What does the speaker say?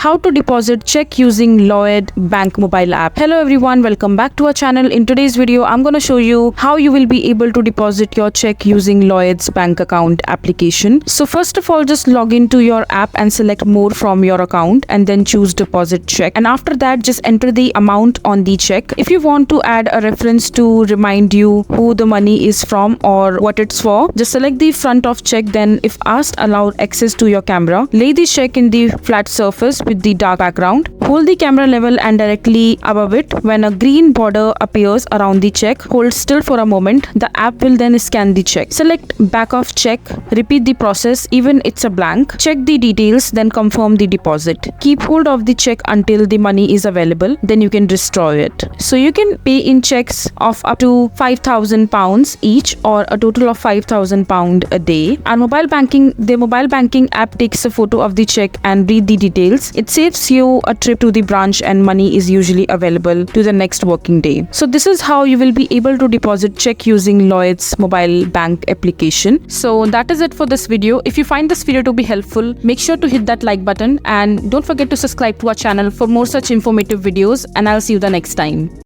How to deposit check using Lloyd Bank mobile app. Hello everyone, welcome back to our channel. In today's video, I'm going to show you how you will be able to deposit your check using Lloyd's bank account application. So first of all, just log into your app and select more from your account and then choose deposit check. And after that, just enter the amount on the check. If you want to add a reference to remind you who the money is from or what it's for, just select the front of check. Then if asked, allow access to your camera. Lay the check in the flat surface with the dark background. Hold the camera level and directly above it. When a green border appears around the check, hold still for a moment. The app will then scan the check. Select back of check. Repeat the process even it's a blank. Check the details, then confirm the deposit. Keep hold of the check until the money is available. Then you can destroy it. So you can pay in checks of up to £5,000 each or a total of £5,000 a day. And the mobile banking app takes a photo of the check and read the details. It saves you a trip to the branch and money is usually available to the next working day. So this is how you will be able to deposit check using Lloyd's mobile bank application. So that is it for this video. If you find this video to be helpful, make sure to hit that like button and don't forget to subscribe to our channel for more such informative videos, and I'll see you the next time.